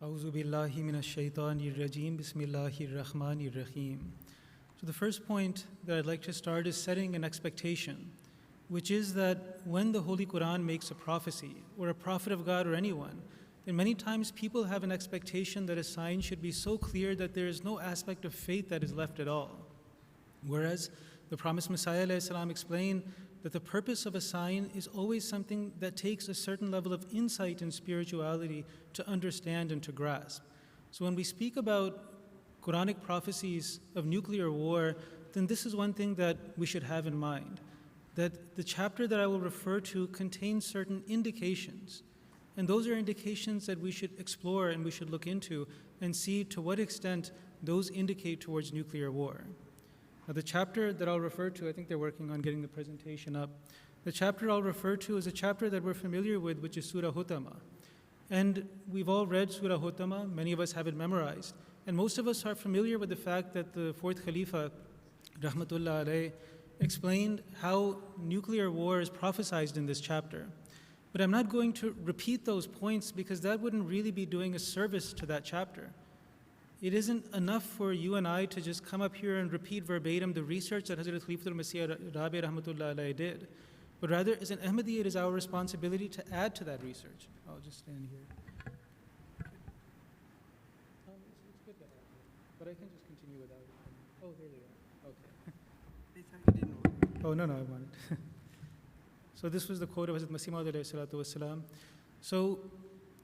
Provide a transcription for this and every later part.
A'udhu billahi minash shaitanir rajim. Bismillahir rahmanir rahim. So the first point that I'd like to start is setting an expectation, which is that when the Holy Quran makes a prophecy, or a prophet of God or anyone, then many times people have an expectation that a sign should be so clear that there is no aspect of faith that is left at all. Whereas the promised Messiah ﷺ explained that the purpose of a sign is always something that takes a certain level of insight and spirituality to understand and to grasp. So when we speak about Quranic prophecies of nuclear war, then this is one thing that we should have in mind, that the chapter that I will refer to contains certain indications, and those are indications that we should explore and we should look into and see to what extent those indicate towards nuclear war. Now the chapter that I'll refer to, I think they're working on getting the presentation up. The chapter I'll refer to is a chapter that we're familiar with, which is Surah Hutama. And we've all read Surah Hutama, many of us have it memorized. And most of us are familiar with the fact that the fourth Khalifa, Rahmatullah alayh, explained how nuclear war is prophesied in this chapter. But I'm not going to repeat those points because that wouldn't really be doing a service to that chapter. It isn't enough for you and I to just come up here and repeat verbatim the research that Hazrat Khalifatul Masih Rabi Rahmatullah alayhi did. But rather, as an Ahmadiyya, it is our responsibility to add to that research. I'll just stand here. It's good that I have it, but I can just continue without it. Oh, there they are. Okay. They thought you didn't want it. Oh, no, I want it. So this was the quote of Hazrat Masih Maud alayhi salatu wasalam. So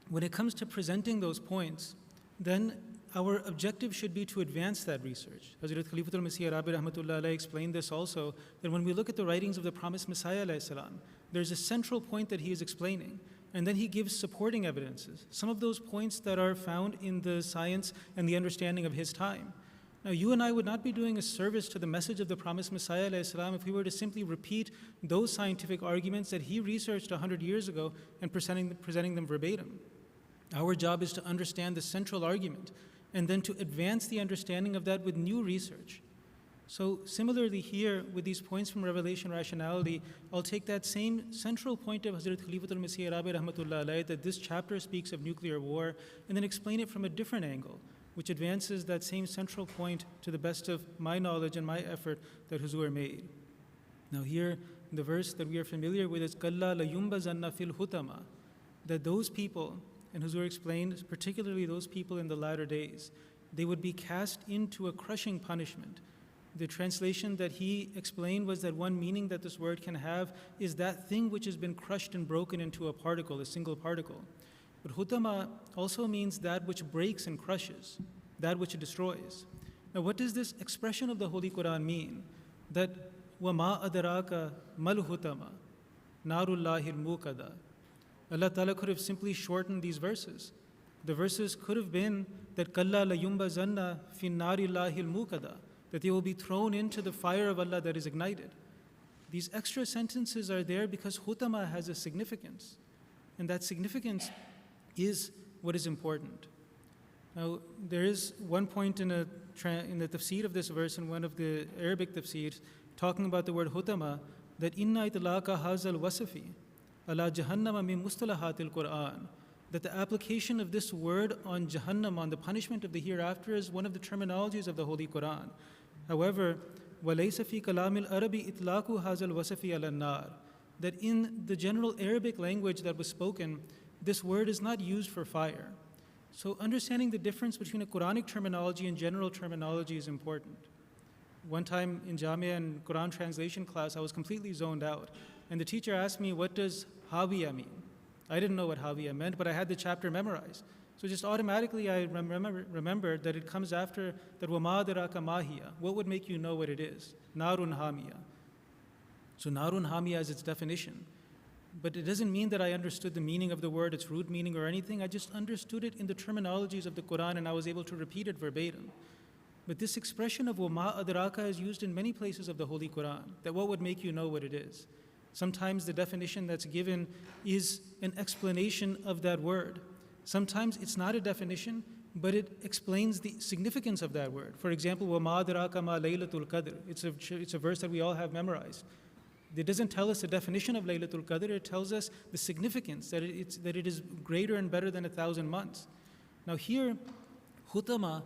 when it comes to presenting those points, then our objective should be to advance that research. Hazrat Khalifatul Masih Rabi Rahmatullah alayhi explained this also, that when we look at the writings of the promised Messiah alayhi salam, there's a central point that he is explaining, and then he gives supporting evidences. Some of those points that are found in the science and the understanding of his time. Now, you and I would not be doing a service to the message of the promised Messiah alayhi salam if we were to simply repeat those scientific arguments that he researched 100 years ago and presenting them verbatim. Our job is to understand the central argument and then to advance the understanding of that with new research. So similarly here, with these points from Revelation Rationality, I'll take that same central point of Hazrat Khalifatul Masih Rabi Rahmatullah alayhi, that this chapter speaks of nuclear war, and then explain it from a different angle, which advances that same central point to the best of my knowledge and my effort that Huzur made. Now here, the verse that we are familiar with is Kalla la yumbazanna fil hutama, that those people, and Huzur explained, particularly those people in the latter days, they would be cast into a crushing punishment. The translation that he explained was that one meaning that this word can have is that thing which has been crushed and broken into a particle, a single particle. But hutama also means that which breaks and crushes, that which destroys. Now what does this expression of the Holy Quran mean? That وَمَا أَدْرَاكَ مَلْ هُتَمَا نَارُ اللَّهِ الْمُوقَدَةِ. Allah Ta'ala could have simply shortened these verses. The verses could have been that Kalla la yumbazanna fi nari lahil mukada, that they will be thrown into the fire of Allah that is ignited. These extra sentences are there because hutama has a significance, and that significance is what is important. Now, there is one point in the tafsir of this verse, in one of the Arabic tafsirs, talking about the word hutama, that inna itlaqa hazal wasafi ala jahannama min mustalahatil Quran, that the application of this word on Jahannam, on the punishment of the hereafter, is one of the terminologies of the Holy Quran. However, walaysa fi kalamil arabi itlaqu hazal wasafi ala nar, that in the general Arabic language that was spoken, this word is not used for fire. So understanding the difference between a Quranic terminology and general terminology is important. One time in Jamia and Quran translation class, I was completely zoned out. And the teacher asked me, what does Hawiya mean? I didn't know what Hawiya meant, but I had the chapter memorized. So just automatically I remembered that it comes after that وَمَا أَدْرَاكَ مَا هِيَ. What would make you know what it is? Narun Hamiya. So Narun Hamiya is its definition. But it doesn't mean that I understood the meaning of the word, its root meaning or anything. I just understood it in the terminologies of the Quran and I was able to repeat it verbatim. But this expression of وَمَا أَدْرَاكَ is used in many places of the Holy Quran, that what would make you know what it is. Sometimes the definition that's given is an explanation of that word. Sometimes it's not a definition, but it explains the significance of that word. For example, وَمَا أَدْرَاكَ مَا لَيْلَةُ الْقَدْرِ. It's a verse that we all have memorized. It doesn't tell us the definition of Laylatul Qadr, it tells us the significance, that it is greater and better than 1,000 months. Now here, hutama,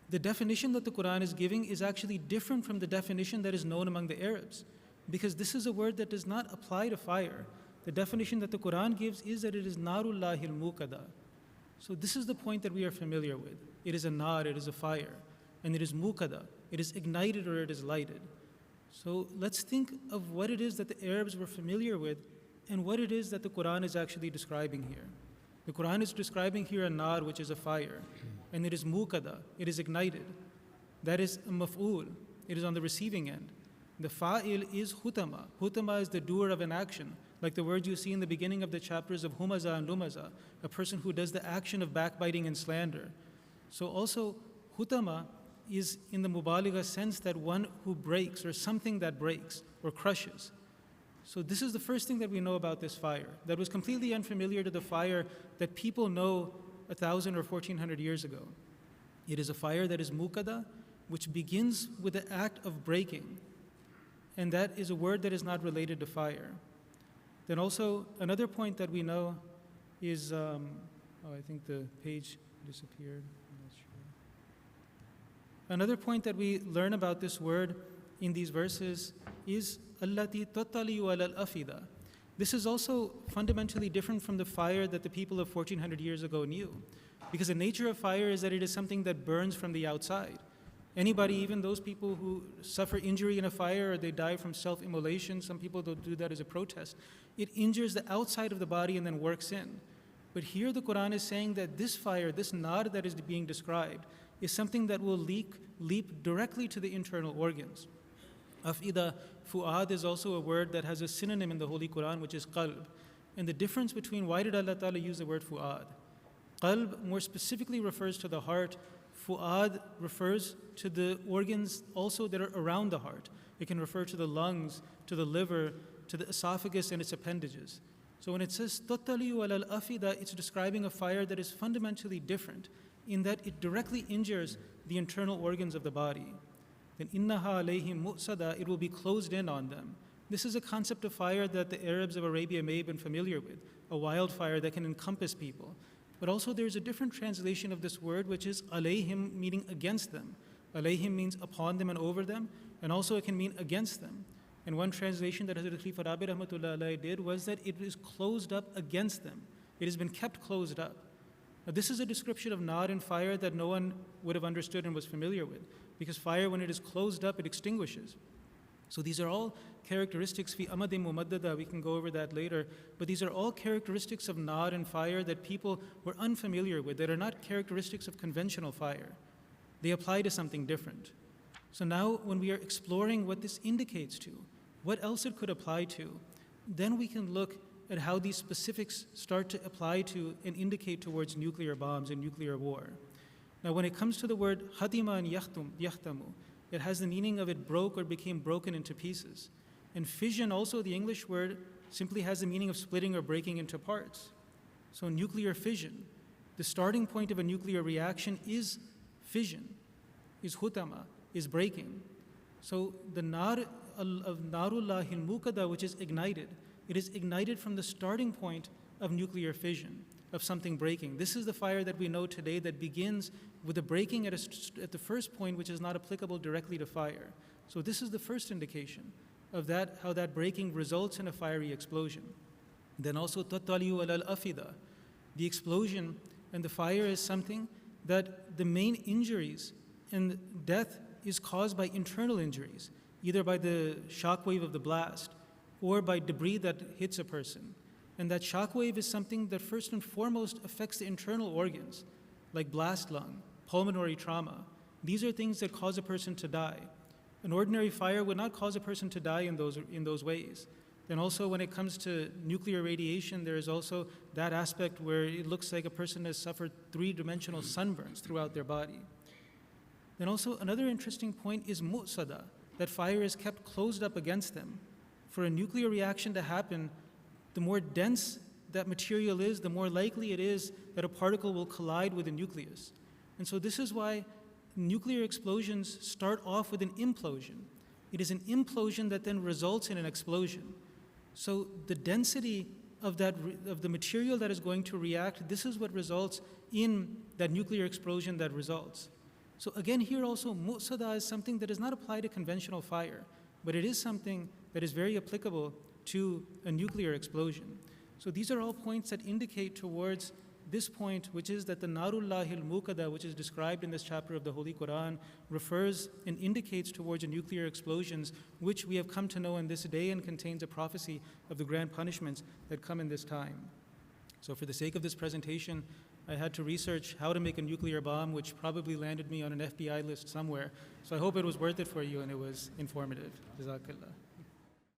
the definition that the Quran is giving is actually different from the definition that is known among the Arabs, because this is a word that does not apply to fire. The definition that the Quran gives is that it is narullahil muqada. So this is the point that we are familiar with. It is a nar, it is a fire, and it is muqada. It is ignited or it is lighted. So let's think of what it is that the Arabs were familiar with and what it is that the Quran is actually describing here. The Quran is describing here a nar, which is a fire, and it is muqada, it is ignited. That is a maf'ul, it is on the receiving end. The fa'il is hutama. Hutama is the doer of an action, like the words you see in the beginning of the chapters of humaza and lumaza, a person who does the action of backbiting and slander. So also, hutama is in the mubaligha sense that one who breaks or something that breaks or crushes. So this is the first thing that we know about this fire that was completely unfamiliar to the fire that people know 1,000 or 1,400 years ago. It is a fire that is muqada, which begins with the act of breaking. And that is a word that is not related to fire. Then also, another point that we know is, I think the page disappeared. I'm not sure. Another point that we learn about this word in these verses is allati tattali'u alal afida. This is also fundamentally different from the fire that the people of 1,400 years ago knew. Because the nature of fire is that it is something that burns from the outside. Anybody, even those people who suffer injury in a fire or they die from self-immolation, some people don't do that as a protest. It injures the outside of the body and then works in. But here the Quran is saying that this fire, this nar that is being described, is something that will leap directly to the internal organs. Afida, fu'ad is also a word that has a synonym in the Holy Quran, which is qalb. And the difference between, why did Allah Ta'ala use the word fu'ad? Qalb more specifically refers to the heart. Fu'ad refers to the organs also that are around the heart. It can refer to the lungs, to the liver, to the esophagus and its appendages. So when it says tattali'u alal afida, it's describing a fire that is fundamentally different in that it directly injures the internal organs of the body. Then innaha alayhim mu'sada, it will be closed in on them. This is a concept of fire that the Arabs of Arabia may have been familiar with, a wildfire that can encompass people. But also there's a different translation of this word, which is alayhim, meaning against them. Alayhim means upon them and over them, and also it can mean against them. And one translation that Hazrat Khalifa Rabi Rahmatullah Alayhi did was that it is closed up against them. It has been kept closed up. Now, this is a description of nar and fire that no one would have understood and was familiar with, because fire, when it is closed up, it extinguishes. So these are all characteristics, fi amadim mumaddada, we can go over that later, but these are all characteristics of nar and fire that people were unfamiliar with, that are not characteristics of conventional fire. They apply to something different. So now when we are exploring what this indicates to, what else it could apply to, then we can look at how these specifics start to apply to and indicate towards nuclear bombs and nuclear war. Now when it comes to the word hadima and yahtamu, it has the meaning of it broke or became broken into pieces. And fission, also the English word, simply has the meaning of splitting or breaking into parts. So nuclear fission, the starting point of a nuclear reaction is fission, is hutama, is breaking. So the nar of narullahil muqada, which is ignited, it is ignited from the starting point of nuclear fission, of something breaking. This is the fire that we know today that begins with a breaking at the first point, which is not applicable directly to fire. So this is the first indication of that, how that breaking results in a fiery explosion. Then also tattali'u alal afida. The explosion and the fire is something that the main injuries and death is caused by internal injuries, either by the shock wave of the blast or by debris that hits a person. And that shock wave is something that first and foremost affects the internal organs, like blast lung, pulmonary trauma. These are things that cause a person to die. An ordinary fire would not cause a person to die in those ways. Then also when it comes to nuclear radiation, there is also that aspect where it looks like a person has suffered three-dimensional sunburns throughout their body. Then also another interesting point is mu'sada, that fire is kept closed up against them. For a nuclear reaction to happen, the more dense that material is, the more likely it is that a particle will collide with a nucleus. And so this is why nuclear explosions start off with an implosion. It is an implosion that then results in an explosion. So the density of of the material that is going to react, this is what results in that nuclear explosion that results. So again, here also, mu'sada is something that does not apply to conventional fire, but it is something that is very applicable to a nuclear explosion. So these are all points that indicate towards this point, which is that the Narullahil Muqada, which is described in this chapter of the Holy Quran, refers and indicates towards the nuclear explosions, which we have come to know in this day and contains a prophecy of the grand punishments that come in this time. So for the sake of this presentation, I had to research how to make a nuclear bomb, which probably landed me on an FBI list somewhere. So I hope it was worth it for you and it was informative. Jazakallah.